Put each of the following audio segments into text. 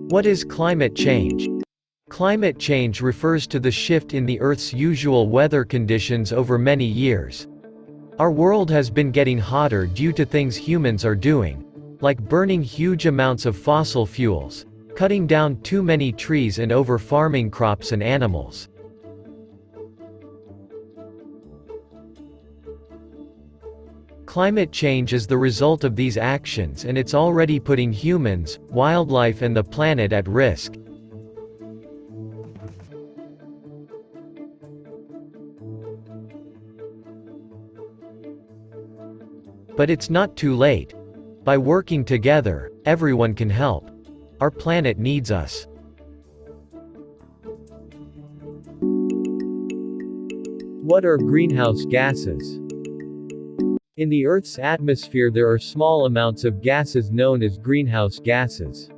What is climate change? Climate change refers to the shift in the Earth's usual weather conditions over many years. Our world has been getting hotter due to things humans are doing, like burning huge amounts of fossil fuels, cutting down too many trees and over-farming crops and animals. Climate change is the result of these actions, and it's already putting humans, wildlife and the planet at risk. But it's not too late. By working together, everyone can help. Our planet needs us. What are greenhouse gases? In the Earth's atmosphere there are small amounts of gases known as greenhouse gases.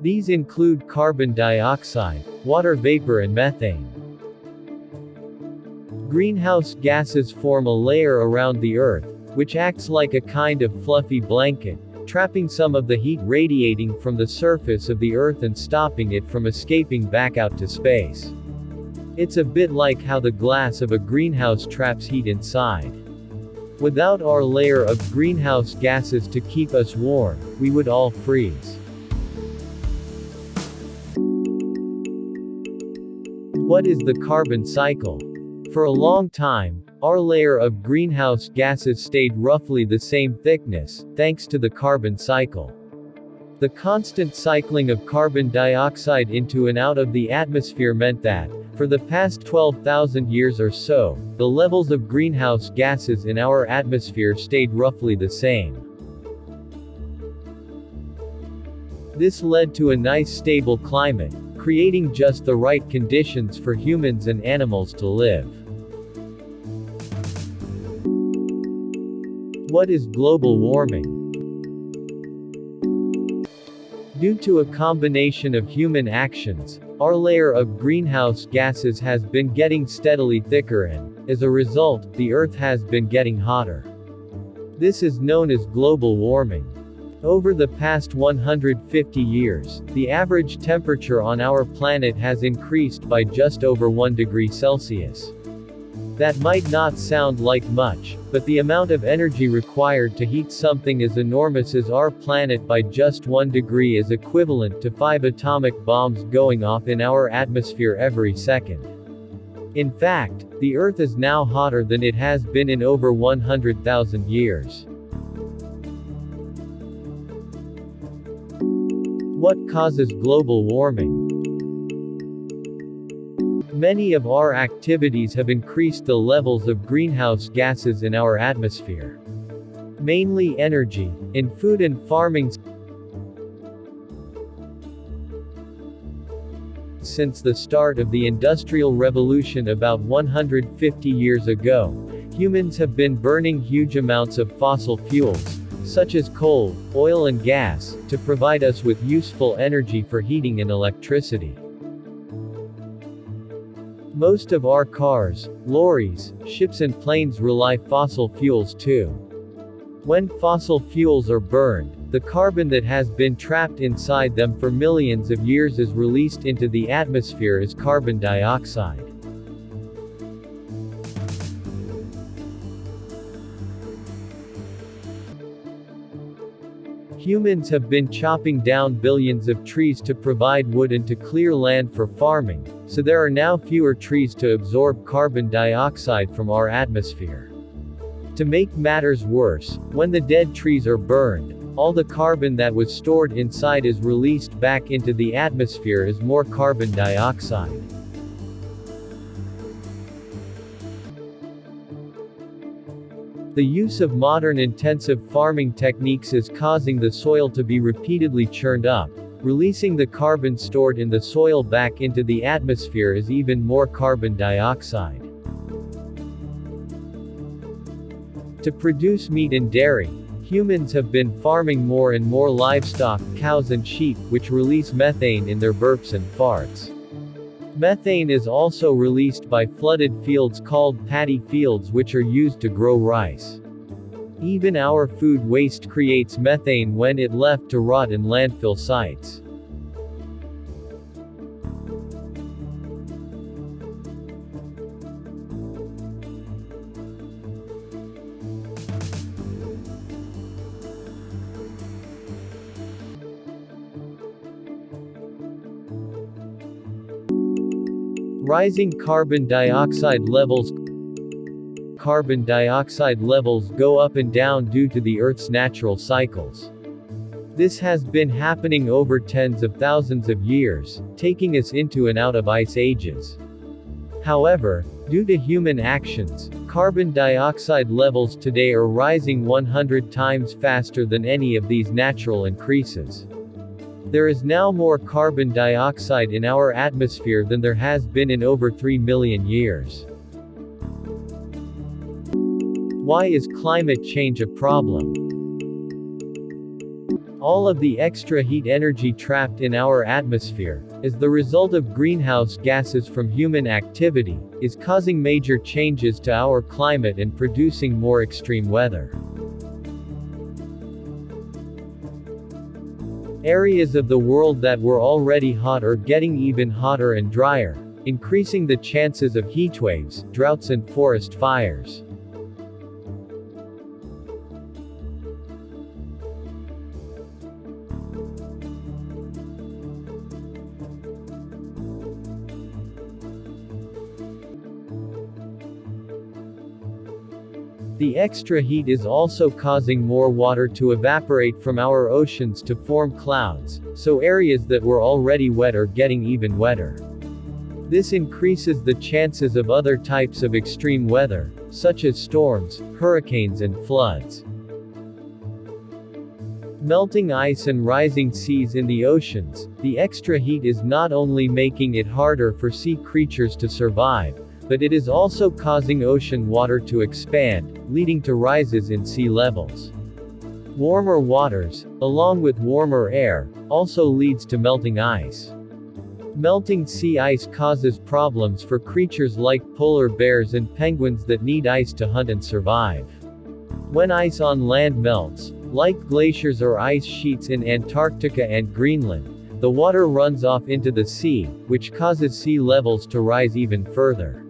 These include carbon dioxide, water vapor and methane. Greenhouse gases form a layer around the Earth, which acts like a kind of fluffy blanket, trapping some of the heat radiating from the surface of the Earth and stopping it from escaping back out to space. It's a bit like how the glass of a greenhouse traps heat inside. Without our layer of greenhouse gases to keep us warm, we would all freeze. What is the carbon cycle? For a long time, our layer of greenhouse gases stayed roughly the same thickness, thanks to the carbon cycle. The constant cycling of carbon dioxide into and out of the atmosphere meant that, for the past 12,000 years or so, the levels of greenhouse gases in our atmosphere stayed roughly the same. This led to a nice stable climate, creating just the right conditions for humans and animals to live. What is global warming? Due to a combination of human actions, our layer of greenhouse gases has been getting steadily thicker and, as a result, the Earth has been getting hotter. This is known as global warming. Over the past 150 years, the average temperature on our planet has increased by just over 1 degree Celsius. That might not sound like much, but the amount of energy required to heat something as enormous as our planet by just 1 degree is equivalent to 5 atomic bombs going off in our atmosphere every second. In fact, the Earth is now hotter than it has been in over 100,000 years. What causes global warming? Many of our activities have increased the levels of greenhouse gases in our atmosphere. Mainly energy, in food and farming. Since the start of the Industrial Revolution about 150 years ago, humans have been burning huge amounts of fossil fuels, such as coal, oil and gas, to provide us with useful energy for heating and electricity. Most of our cars, lorries, ships and planes rely fossil fuels too. When fossil fuels are burned, the carbon that has been trapped inside them for millions of years is released into the atmosphere as carbon dioxide. Humans have been chopping down billions of trees to provide wood and to clear land for farming, so there are now fewer trees to absorb carbon dioxide from our atmosphere. To make matters worse, when the dead trees are burned, all the carbon that was stored inside is released back into the atmosphere as more carbon dioxide. The use of modern intensive farming techniques is causing the soil to be repeatedly churned up, releasing the carbon stored in the soil back into the atmosphere as even more carbon dioxide. To produce meat and dairy, humans have been farming more and more livestock, cows and sheep, which release methane in their burps and farts. Methane is also released by flooded fields called paddy fields, which are used to grow rice. Even our food waste creates methane when it left to rot in landfill sites. Rising carbon dioxide levels. Carbon dioxide levels go up and down due to the Earth's natural cycles. This has been happening over tens of thousands of years, taking us into and out of ice ages. However, due to human actions, carbon dioxide levels today are rising 100 times faster than any of these natural increases. There is now more carbon dioxide in our atmosphere than there has been in over 3 million years. Why is climate change a problem? All of the extra heat energy trapped in our atmosphere, as the result of greenhouse gases from human activity, is causing major changes to our climate and producing more extreme weather. Areas of the world that were already hot are getting even hotter and drier, increasing the chances of heatwaves, droughts and forest fires. The extra heat is also causing more water to evaporate from our oceans to form clouds, so areas that were already wet are getting even wetter. This increases the chances of other types of extreme weather, such as storms, hurricanes and floods. Melting ice and rising seas in the oceans. The extra heat is not only making it harder for sea creatures to survive, but it is also causing ocean water to expand, leading to rises in sea levels. Warmer waters, along with warmer air, also leads to melting ice. Melting sea ice causes problems for creatures like polar bears and penguins that need ice to hunt and survive. When ice on land melts, like glaciers or ice sheets in Antarctica and Greenland, the water runs off into the sea, which causes sea levels to rise even further.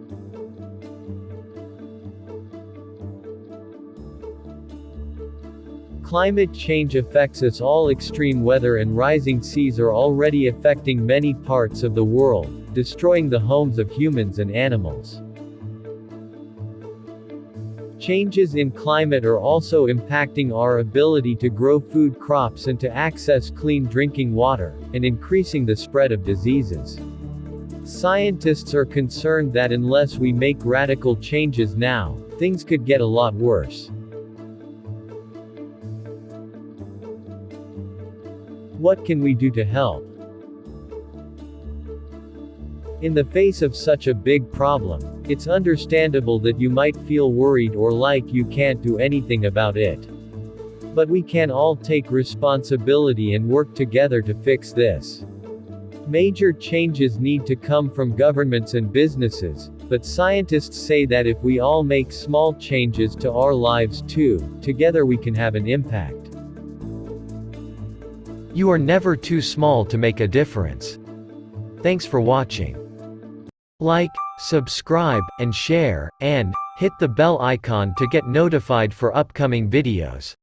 Climate change affects us all. Extreme weather and rising seas are already affecting many parts of the world, destroying the homes of humans and animals. Changes in climate are also impacting our ability to grow food crops and to access clean drinking water, and increasing the spread of diseases. Scientists are concerned that unless we make radical changes now, things could get a lot worse. What can we do to help? In the face of such a big problem, it's understandable that you might feel worried or like you can't do anything about it. But we can all take responsibility and work together to fix this. Major changes need to come from governments and businesses, but scientists say that if we all make small changes to our lives too, together we can have an impact. You are never too small to make a difference. Thanks for watching. Like, subscribe, and share, and hit the bell icon to get notified for upcoming videos.